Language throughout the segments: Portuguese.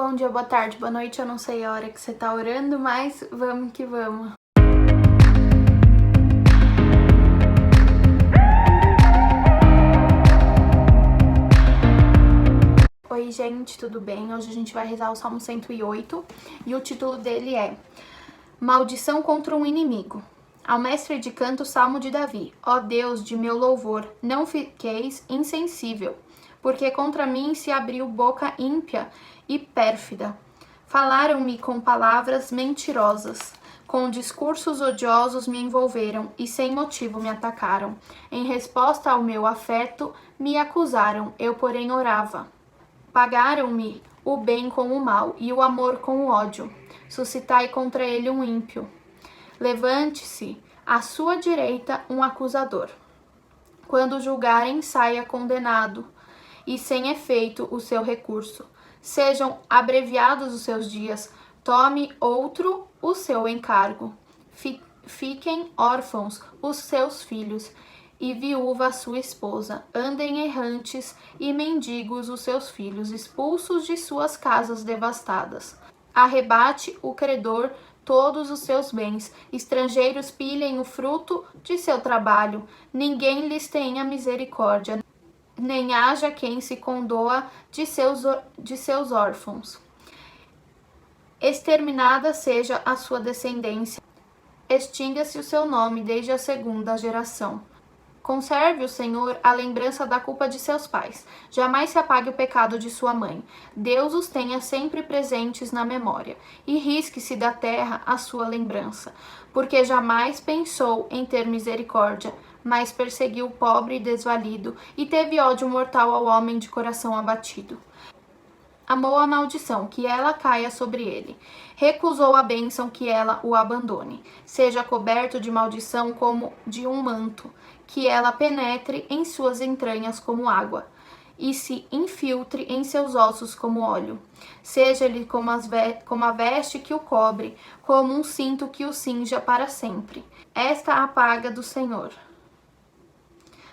Bom dia, boa tarde, boa noite, eu não sei a hora que você tá orando, mas vamos que vamos. Oi gente, tudo bem? Hoje a gente vai rezar o Salmo 108 e o título dele é Maldição contra um inimigo. Ao mestre de canto, Salmo de Davi. Ó Deus de meu louvor, não fiqueis insensível, porque contra mim se abriu boca ímpia e pérfida. Falaram-me com palavras mentirosas, com discursos odiosos me envolveram e sem motivo me atacaram. Em resposta ao meu afeto, me acusaram, eu porém orava. Pagaram-me o bem com o mal e o amor com o ódio. Suscitai contra ele um ímpio. Levante-se à sua direita um acusador. Quando julgarem, saia condenado, e sem efeito o seu recurso. Sejam abreviados os seus dias, tome outro o seu encargo. Fiquem órfãos os seus filhos, e viúva a sua esposa. Andem errantes e mendigos os seus filhos, expulsos de suas casas devastadas. Arrebate o credor todos os seus bens, estrangeiros pilhem o fruto de seu trabalho, ninguém lhes tenha misericórdia, nem haja quem se condoa de seus órfãos. Exterminada seja a sua descendência, extinga-se o seu nome desde a segunda geração. Conserve o Senhor a lembrança da culpa de seus pais. Jamais se apague o pecado de sua mãe. Deus os tenha sempre presentes na memória. E risque-se da terra a sua lembrança. Porque jamais pensou em ter misericórdia, mas perseguiu o pobre e desvalido, e teve ódio mortal ao homem de coração abatido. Amou a maldição, que ela caia sobre ele. Recusou a bênção, que ela o abandone. Seja coberto de maldição como de um manto, que ela penetre em suas entranhas como água, e se infiltre em seus ossos como óleo. Seja-lhe como a veste que o cobre, como um cinto que o cinja para sempre. Esta a paga do Senhor.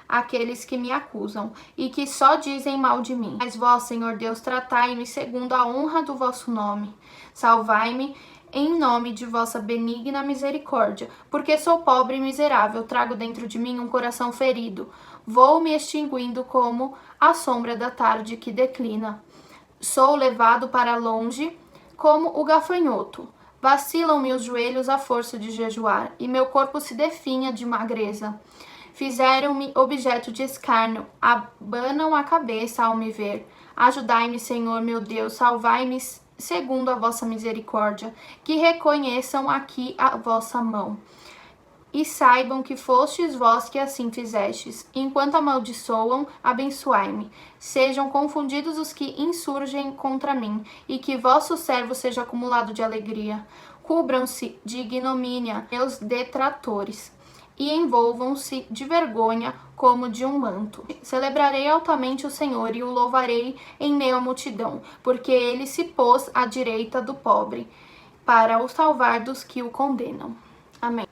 Aqueles que me acusam e que só dizem mal de mim. Mas vós, Senhor Deus, tratai-me segundo a honra do vosso nome. Salvai-me em nome de vossa benigna misericórdia, porque sou pobre e miserável, trago dentro de mim um coração ferido. Vou me extinguindo como a sombra da tarde que declina. Sou levado para longe como o gafanhoto. Vacilam-me os joelhos à força de jejuar, e meu corpo se definha de magreza. Fizeram-me objeto de escárnio, abanam a cabeça ao me ver. Ajudai-me, Senhor meu Deus, salvai-me segundo a vossa misericórdia, que reconheçam aqui a vossa mão. E saibam que fostes vós que assim fizestes. Enquanto amaldiçoam, abençoai-me. Sejam confundidos os que insurgem contra mim, e que vosso servo seja acumulado de alegria. Cubram-se de ignomínia meus detratores, e envolvam-se de vergonha como de um manto. Celebrarei altamente o Senhor e o louvarei em meio à multidão, porque ele se pôs à direita do pobre, para o salvar dos que o condenam. Amém.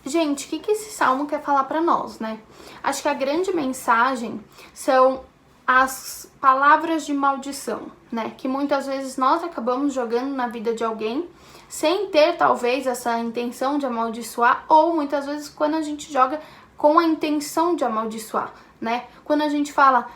Gente, o que esse salmo quer falar para nós, né? Acho que a grande mensagem são as palavras de maldição, né? Que muitas vezes nós acabamos jogando na vida de alguém sem ter talvez essa intenção de amaldiçoar, ou muitas vezes quando a gente joga com a intenção de amaldiçoar, né? Quando a gente fala,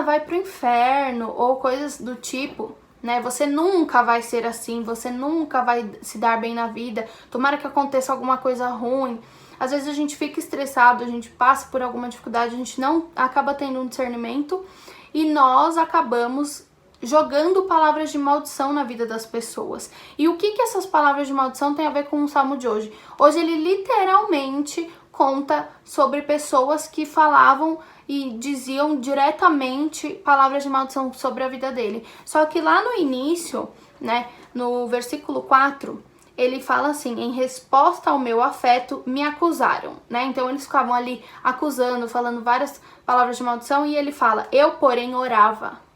vai pro inferno, ou coisas do tipo, né? Você nunca vai ser assim, você nunca vai se dar bem na vida, tomara que aconteça alguma coisa ruim. Às vezes a gente fica estressado, a gente passa por alguma dificuldade, a gente não acaba tendo um discernimento e nós acabamos jogando palavras de maldição na vida das pessoas. E o que essas palavras de maldição têm a ver com o salmo de hoje? Hoje ele literalmente conta sobre pessoas que falavam e diziam diretamente palavras de maldição sobre a vida dele. Só que lá no início, né, no versículo 4, ele fala assim, em resposta ao meu afeto, me acusaram, né? Então eles ficavam ali acusando, falando várias palavras de maldição, e ele fala, eu porém orava.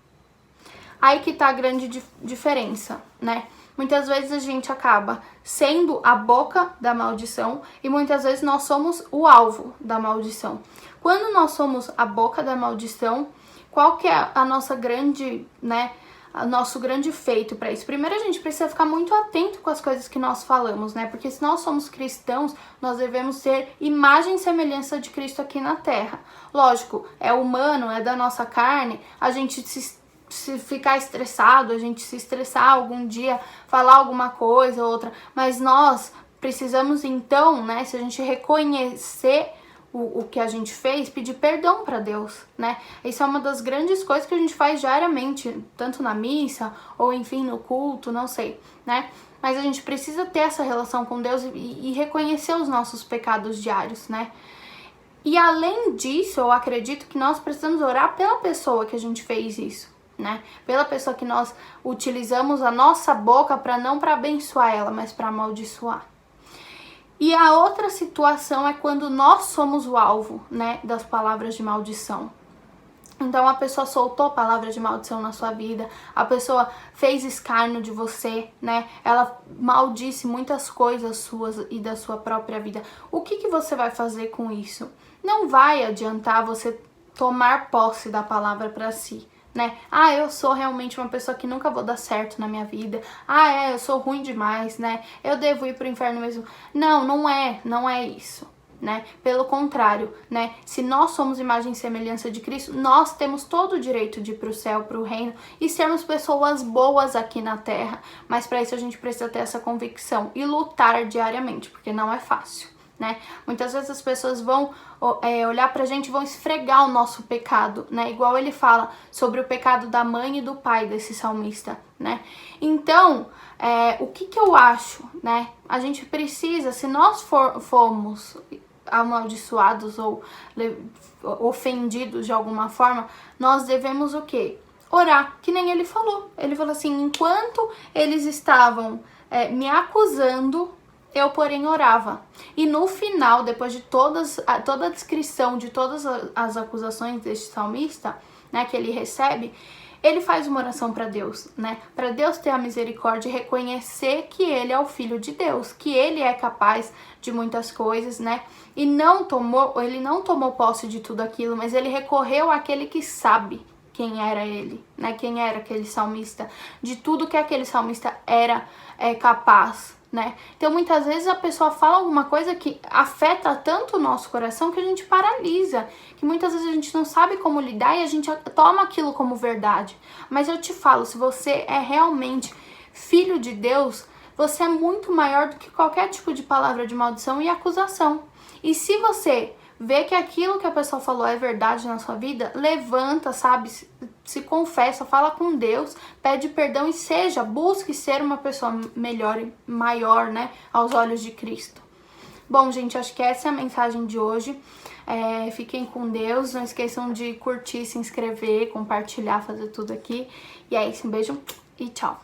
Aí que tá a grande diferença, né? Muitas vezes a gente acaba sendo a boca da maldição e muitas vezes nós somos o alvo da maldição. Quando nós somos a boca da maldição, qual que é a nossa grande, né, o nosso grande feito para isso? Primeiro, a gente precisa ficar muito atento com as coisas que nós falamos, né? Porque se nós somos cristãos, nós devemos ter imagem e semelhança de Cristo aqui na Terra. Lógico, é humano, é da nossa carne, a gente se ficar estressado, a gente se estressar algum dia, falar alguma coisa ou outra, mas nós precisamos então, né, se a gente reconhecer o que a gente fez, pedir perdão para Deus, né? Isso é uma das grandes coisas que a gente faz diariamente, tanto na missa ou enfim no culto, não sei, né? Mas a gente precisa ter essa relação com Deus e reconhecer os nossos pecados diários, né? E além disso, eu acredito que nós precisamos orar pela pessoa que a gente fez isso, né? Pela pessoa que nós utilizamos a nossa boca não para abençoar ela, mas para amaldiçoar. E a outra situação é quando nós somos o alvo, né, das palavras de maldição. Então a pessoa soltou palavras de maldição na sua vida, a pessoa fez escárnio de você, né? Ela maldisse muitas coisas suas e da sua própria vida. O que você vai fazer com isso? Não vai adiantar você tomar posse da palavra para si, né? Ah, eu sou realmente uma pessoa que nunca vou dar certo na minha vida. Ah, eu sou ruim demais, né? Eu devo ir pro inferno mesmo. Não, não é isso, né? Pelo contrário, né? Se nós somos imagem e semelhança de Cristo, nós temos todo o direito de ir pro céu, pro reino e sermos pessoas boas aqui na terra. Mas para isso a gente precisa ter essa convicção e lutar diariamente, porque não é fácil, né? Muitas vezes as pessoas vão olhar pra gente e vão esfregar o nosso pecado, né? Igual ele fala sobre o pecado da mãe e do pai desse salmista, né? Então, o que eu acho, né? A gente precisa, se nós formos amaldiçoados ou ofendidos de alguma forma, nós devemos o quê? Orar, que nem ele falou. Ele falou assim, enquanto eles estavam me acusando, eu, porém, orava. E no final, depois de toda a descrição de todas as acusações deste salmista, né, que ele recebe, ele faz uma oração para Deus, né? Para Deus ter a misericórdia e reconhecer que ele é o Filho de Deus, que ele é capaz de muitas coisas, né? E ele não tomou posse de tudo aquilo, mas ele recorreu àquele que sabe quem era ele, né? Quem era aquele salmista, de tudo que aquele salmista era capaz, né? Então muitas vezes a pessoa fala alguma coisa que afeta tanto o nosso coração que a gente paralisa, que muitas vezes a gente não sabe como lidar e a gente toma aquilo como verdade. Mas eu te falo, se você é realmente filho de Deus, você é muito maior do que qualquer tipo de palavra de maldição e acusação. E se você vê que aquilo que a pessoa falou é verdade na sua vida, levanta, sabe? Se confessa, fala com Deus, pede perdão e busque ser uma pessoa melhor e maior, né? Aos olhos de Cristo. Bom, gente, acho que essa é a mensagem de hoje. Fiquem com Deus, não esqueçam de curtir, se inscrever, compartilhar, fazer tudo aqui. E é isso, um beijo e tchau!